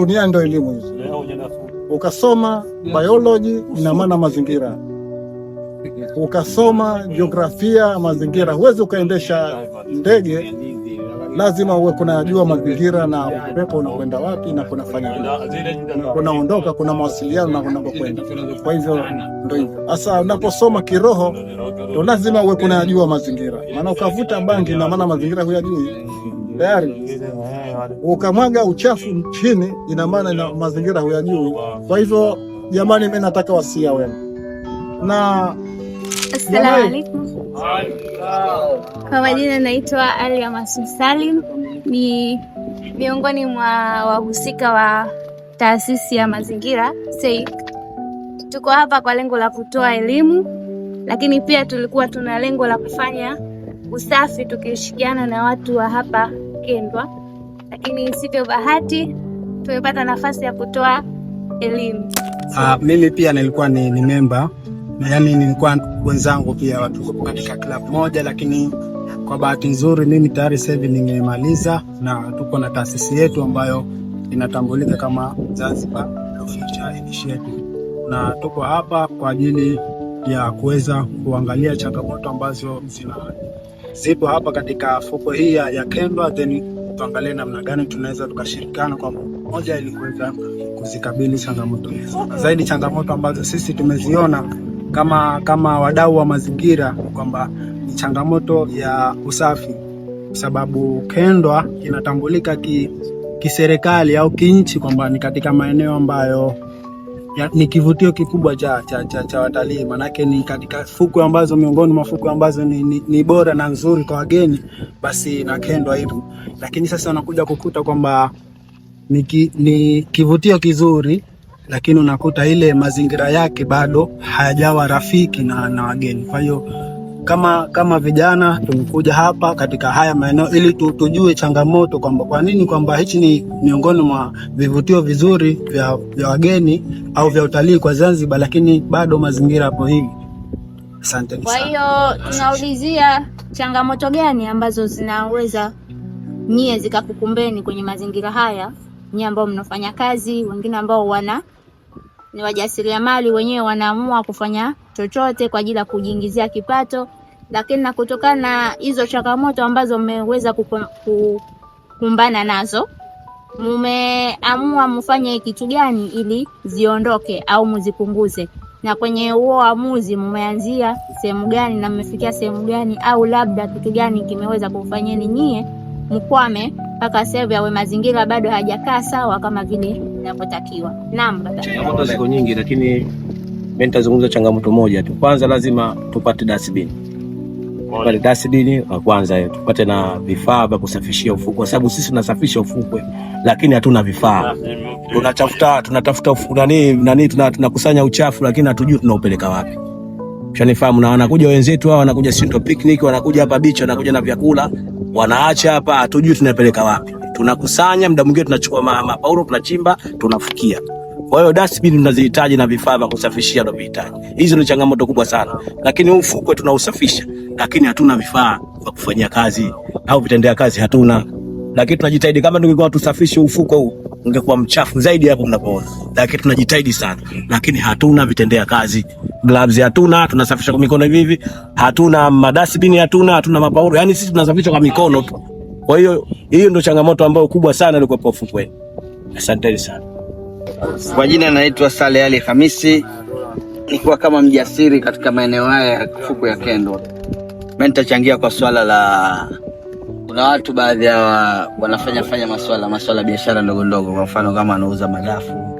dunia ndio elimu hizo. Ukasoma biology, ina maana mazingira. Ukasoma jiografia, mazingira. Huwezi ukaendesha ndege, lazima uwe kunajua mazingira na upepo unakwenda wapi na kunafanya nini. Kunaondoka, kuna mawasiliano na kunakokwenda. Kwa hivyo ndio hivyo. Sasa unaposoma kiroho, ndio lazima uwe kunajua mazingira. Maana ukavuta bangi, na maana mazingira huyajui. Tayari ukamwaga uchafu chini, ina maana na mazingira huyajui. Kwa hivyo jamani, mimi nataka wasia wenu. Na Assalamu alaikum. Kwa majina naitwa Alia Masud Salim, ni miongoni mwa wahusika wa taasisi ya mazingira SEIC. Tuko hapa kwa lengo la kutoa elimu, lakini pia tulikuwa tuna lengo la kufanya usafi tukishirikiana na watu wa hapa Kendwa, lakini sivyo bahati tumepata nafasi ya kutoa elimu. Mimi pia nilikuwa ni member, yaani nilikuwa wenzangu pia watu katika club moja, lakini kwa bahati nzuri mimi tayari sasa hivi nimemaliza na tuko na taasisi yetu ambayo inatambulika kama Zanzibar Future Initiative, na tuko hapa kwa ajili ya kuweza kuangalia changamoto ambazo zipo hapa katika fukwe hii ya Kendwa, then tuangalie namna gani tunaweza tukashirikiana kwa pamoja ili kuweza kuzikabili changamoto hizo. Zaidi changamoto ambazo sisi tumeziona kama wadau wa mazingira kwamba ni changamoto ya usafi, sababu Kendwa inatambulika kiserikali au kinchi kwamba ni katika maeneo ambayo ni kivutio kikubwa cha watalii. Manake ni katika fukwe ambazo miongoni mwa fukwe ambazo ni bora na nzuri kwa wageni, basi na Kendwa hivyo. Lakini sasa unakuja kukuta kwamba ni kivutio kizuri, lakini unakuta ile mazingira yake bado hayajawa rafiki na wageni. Kwa hiyo kama vijana tumekuja hapa katika haya maeneo ili tujue changamoto kwamba kwa nini kwamba hichi ni miongoni mwa vivutio vizuri vya wageni au vya utalii kwa Zanzibar, lakini bado mazingira hapo hivi. Asante. Kwa hiyo tunaulizia changamoto gani ambazo zinaweza nyie zikakukumbeni kwenye mazingira haya, nyie ambao mnafanya kazi, wengine ambao ni wajasiriamali wenyewe wanaamua kufanya chochote kwa ajili ya kujiingizia kipato, lakini na kutokana na hizo changamoto ambazo mmeweza kukumbana nazo, mmeamua mfanye kitu gani ili ziondoke au mzipunguze? Na kwenye huo uamuzi mmeanzia sehemu gani na mmefikia sehemu gani, au labda kitu gani kimeweza kufanyeni nyie mkwame mpaka sasa hivi mazingira bado hajakaa sawa kama vile inavyotakiwa? Naam baba. Changamoto ziko nyingi, lakini mimi nitazungumza changamoto moja tu. Kwanza lazima tupate dustbin. Tupate dustbin wa kwanza, tupate na vifaa vya kusafishia ufukwe, kwa sababu sisi tunasafisha ufukwe lakini hatuna vifaa. Tunatafuta tunakusanya uchafu lakini hatujui tunaupeleka wapi. Ushanifahamu? Na wanakuja wenzetu hao, wanakuja Sinto picnic, wanakuja hapa beach, wanakuja na vyakula, wanaacha hapa, hatujui tunapeleka wapi. Tunakusanya, muda mwingine tunachukua mapaulo, tunachimba, tunafukia. Kwa hiyo dustbin tunazihitaji na vifaa vya kusafishia tunavihitaji. Hizo ni changamoto kubwa sana. Lakini ufukwe tunausafisha, lakini hatuna vifaa vya kufanyia kazi au vitendea kazi hatuna. Lakini tunajitahidi, kama tungekuwa tusafishe ufukwe huu ungekuwa mchafu zaidi hapo mnapoona. Lakini tunajitahidi sana, lakini hatuna vitendea kazi. Gloves hatuna, tunasafisha kwa mikono hivi. Hatuna madustbin, hatuna mapaulo. Yaani sisi tunasafisha kwa mikono tu. Kwa hiyo ndio changamoto ambayo kubwa sana ilikuwa kwa ufukwe. Asante sana. Kwa jina naitwa Saleh Ali Hamisi, nilikuwa kama mjasiri katika maeneo haya ya fukwe ya Kendwa. Mimi nitachangia kwa swala la, kuna watu baadhi ya wanafanya masuala biashara ndogo ndogo, kwa mfano kama anauza madafu,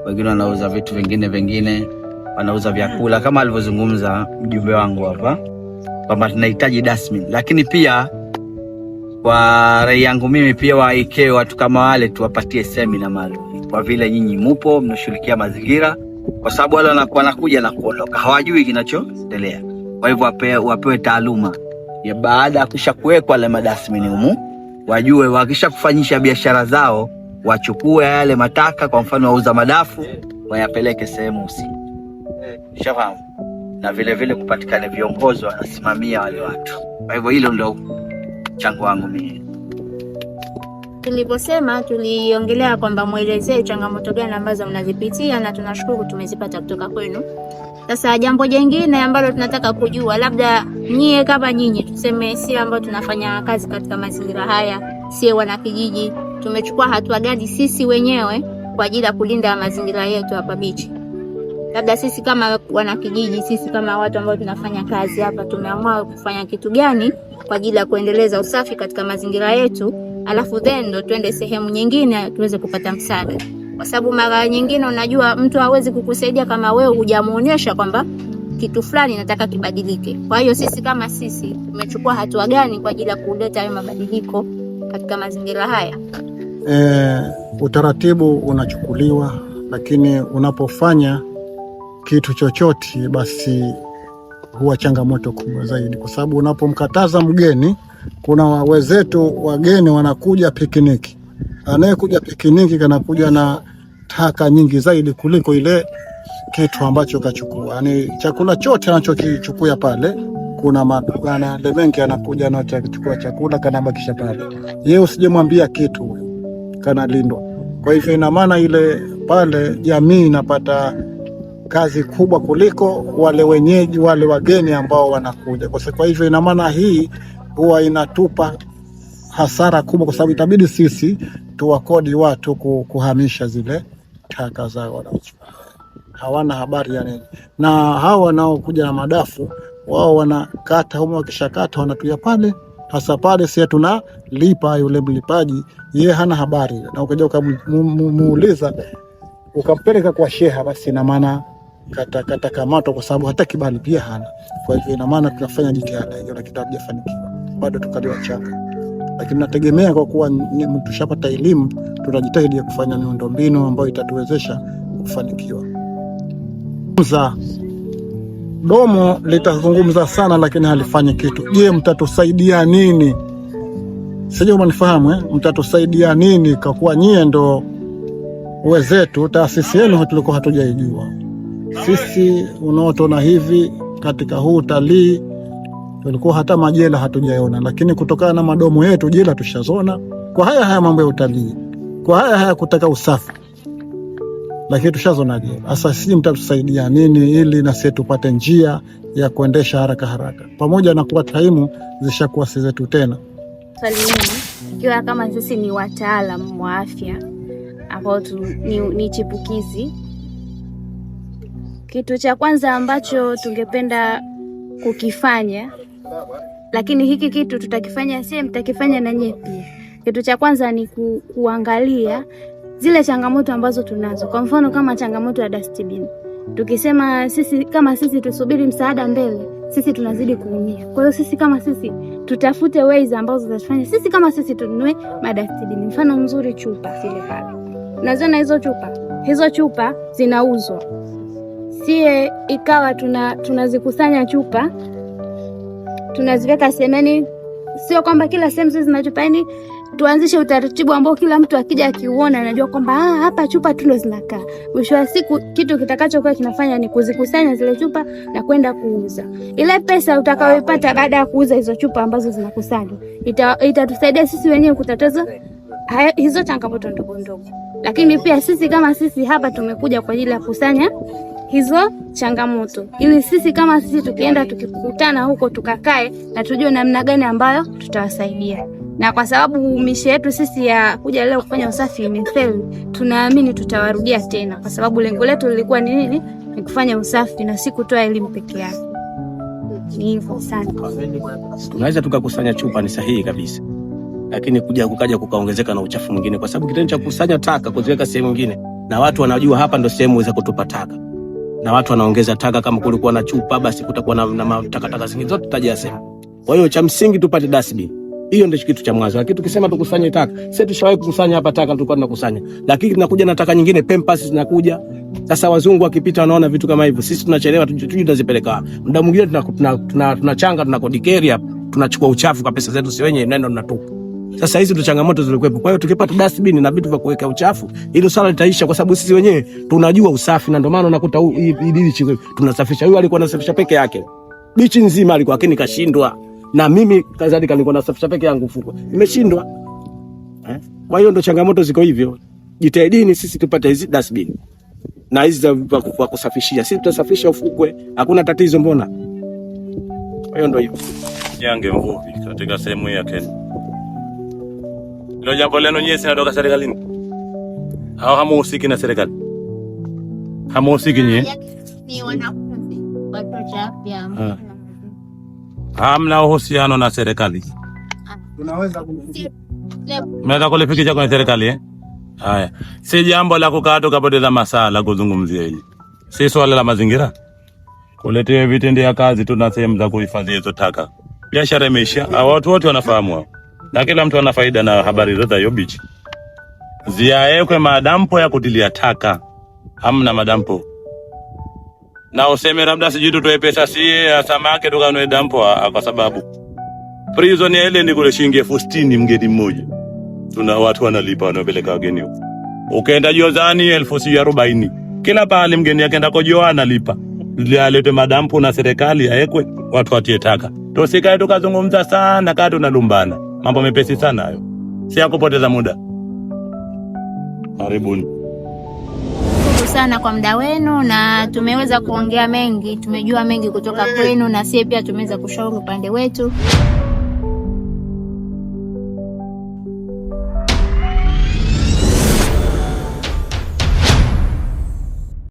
wengine wanauza vitu vingine, wanauza vyakula kama alivyozungumza mjumbe wangu hapa kwamba tunahitaji dustbin. Lakini pia kwa rai yangu mimi pia waike watu kama wale tuwapatie semina maalum, kwa vile nyinyi mupo mnashirikia mazingira, kwa sababu wale wanakuja na kuondoka hawajui kinachoendelea. Kwa hivyo wapewe taaluma ya baada ya kisha kuwekwa wale madustbin humu, wajue wakisha kufanyisha biashara zao wachukue yale mataka, kwa mfano wauza madafu wayapeleke sehemu husika. Shafahamu? Na vile kupatikane viongozi wanasimamia wale watu. Kwa hivyo hilo ndio chango wangu mimi. tuliposema tuliongelea kwamba muelezee changamoto gani ambazo mnazipitia, na tunashukuru tumezipata kutoka kwenu. Sasa jambo jingine ambalo tunataka kujua, labda nyie kama nyinyi, tuseme si ambao tunafanya kazi katika mazingira haya, si wanakijiji, tumechukua hatua gani sisi wenyewe kwa ajili ya kulinda mazingira yetu hapa bichi? Labda sisi kama wanakijiji, sisi kama watu ambao tunafanya kazi hapa, tumeamua kufanya kitu gani kwa ajili ya kuendeleza usafi katika mazingira yetu, alafu then ndo tuende sehemu nyingine tuweze kupata msaada. Kwa sababu mara nyingine unajua mtu hawezi kukusaidia kama wewe hujamuonyesha kwamba kitu fulani nataka kibadilike. Kwa hiyo sisi kama sisi tumechukua hatua gani kwa ajili ya kuleta hayo mabadiliko katika mazingira haya? Utaratibu unachukuliwa, lakini unapofanya kitu chochote basi huwa changamoto kubwa zaidi, kwa sababu unapomkataza mgeni, kuna wenzetu wageni wanakuja pikiniki. Anayekuja pikiniki kanakuja na taka nyingi zaidi kuliko ile kitu ambacho kachukua. Yaani chakula chote anachokichukua pale, kuna magana mengi anakuja na kuchukua chakula kanabakisha pale. Yeye usijemwambia kitu, kanalindwa. Kwa hivyo ina maana ile pale jamii inapata kazi kubwa kuliko wale wenyeji, wale wageni ambao wanakuja. Kwa hivyo ina maana hii huwa inatupa hasara kubwa, kwa sababu itabidi sisi tuwakodi watu kuhamisha zile taka zao. Hawana habari ya nini. Na hao wanaokuja na madafu, wao wanakata humo, wakishakata wanatuya pale. Hasa pale sisi tunalipa, yule mlipaji yeye hana habari. Na ukija ukamuuliza ukampeleka kwa sheha, basi ina maana kata kamato, kwa sababu hata kibali pia hana. Kwa hivyo ina maana tunafanya jitihada hiyo, lakini hatujafanikiwa. Bado tukali wachanga. Lakini nategemea kwa kuwa tushapata elimu, tutajitahidi ya kufanya miundombinu ambayo itatuwezesha kufanikiwa. Domo litazungumza sana lakini halifanyi kitu. Je, mtatusaidia nini? Sije umenifahamu mtatusaidia nini kwa kuwa nyie ndo uwezetu, taasisi yenu tulikuwa hatujaijua. Sisi unaotona hivi katika huu utalii tulikuwa hata majela hatujaona, lakini kutokana na madomo yetu jela tushazona. Kwa haya mambo ya utalii, kwa haya kutaka usafi, lakini tushazona jela. Sasa sisi mtatusaidia nini ili na sisi tupate njia ya kuendesha haraka pamoja na kuwa taimu zishakuwa si zetu tena? Swali ikiwa kama sisi ni wataalamu wa afya ambao ni chipukizi, kitu cha kwanza ambacho tungependa kukifanya, lakini hiki kitu tutakifanya sisi, mtakifanya na nyinyi pia. Kitu cha kwanza ni kuangalia zile changamoto ambazo tunazo. Kwa mfano kama changamoto ya dustbin. Tukisema sisi kama sisi tusubiri msaada mbele, sisi tunazidi kuumia. Kwa hiyo sisi kama sisi tutafute ways ambazo zitatufanya sisi kama sisi tununue madustbin. Mfano mzuri, chupa zile pale. Unaziona hizo chupa zinauzwa. Sie ikawa tunazikusanya chupa, tunaziweka semeni, sio kwamba kila sehemu sisi zinachupa. Yani tuanzishe utaratibu ambao kila mtu akija akiuona anajua kwamba hapa chupa tu ndo zinakaa. Mwisho wa siku kitu kitakachokuwa kinafanya ni kuzikusanya zile chupa na kwenda kuuza. Ile pesa utakayoipata baada ya kuuza hizo chupa ambazo zinakusanywa itatusaidia sisi wenyewe kutataza hizo changamoto ndogo ndogo. Lakini pia sisi kama sisi hapa tumekuja kwa ajili ya kusanya hizo changamoto, ili sisi kama sisi tukienda tukikutana huko tukakae na tujue namna gani ambayo tutawasaidia. Na kwa sababu mishe yetu sisi ya kuja leo kufanya usafi imefeli, tunaamini tutawarudia tena, kwa sababu lengo letu lilikuwa ni nini? Ni kufanya usafi na si kutoa elimu peke yake. Ni hivyo sana. Tunaweza tukakusanya chupa, ni sahihi kabisa, lakini kukaja kukaongezeka na uchafu mwingine, kwa sababu kitendo cha kukusanya taka kuziweka sehemu nyingine na watu wanajua hapa ndo sehemu za kutupa taka, na watu wanaongeza taka. Kama kulikuwa na chupa, basi kutakuwa na takataka zingine zote tutajasema. Kwa hiyo cha msingi tupate dustbin. Hiyo ndio kitu cha mwanzo. Lakini tukisema tukusanye taka, sisi tushawahi kukusanya hapa taka, tulikuwa tunakusanya, lakini tunakuja na taka nyingine, Pampers zinakuja. Sasa wazungu wakipita wanaona vitu kama hivyo, sisi tunachelewa, tutazipeleka. Muda mwingine tunachanga, tunakodikeri hapa, tunachukua uchafu kwa pesa zetu si wenyewe, nenda tunatupa. Sasa hizi ndo changamoto zilikuwepo. Kwa hiyo tukipata dustbin na vitu vya kuweka uchafu, hilo swala litaisha, kwa sababu sisi wenyewe tunajua usafi. Na ndio maana unakuta hii bichi tunasafisha. Huyu alikuwa anasafisha peke yake bichi nzima, alikuwa lakini kashindwa. Na mimi kadhalika nilikuwa nasafisha peke yangu fuko, nimeshindwa. Kwa hiyo ndo changamoto ziko hivyo. Jitahidini sisi tupate hizi dustbin na hizi za kusafishia. Sisi tutasafisha ufukwe, hakuna tatizo mbona. Kwa hiyo ndo hivyo. Yange mvuvi katika sehemu ya Kenya. Ndio jambo lenu nyinyi sinatoka serikalini. Hao hamuhusiki na serikali. Hamuhusiki nyinyi? Ni wanafunzi watoto pia. Hamna uhusiano na serikali. Mnaweza kulifikisha kwenye serikali Haya. Si jambo la kukaa tukapoteza masaa la kuzungumzia hili. Si swala la mazingira. Kuletea vitendea kazi tu na sehemu za kuhifadhi hizo taka. Biashara imeisha. Watu wote wanafahamu. Na kila mtu ana faida na habari zote hiyo bichi. Ziaekwe madampo ya kutilia taka. Hamna madampo. Na useme labda sijui tutoe pesa ya samaki tukanunue dampo kwa sababu prison ya ile ni kule shilingi 60,000 mgeni mmoja. Tuna watu wanalipa wanapeleka wageni huko. Ukaenda Jozani 40,000. Kila pale mgeni akaenda kojoa analipa. Ili alete madampo na serikali aekwe watu watie taka. Tusikae tukazungumza sana kama tunalumbana. Mambo mepesi sana hayo. Si ya kupoteza muda. Karibuni. Sana kwa muda wenu na tumeweza kuongea mengi, tumejua mengi kutoka kwenu na sisi pia tumeweza kushauri upande wetu.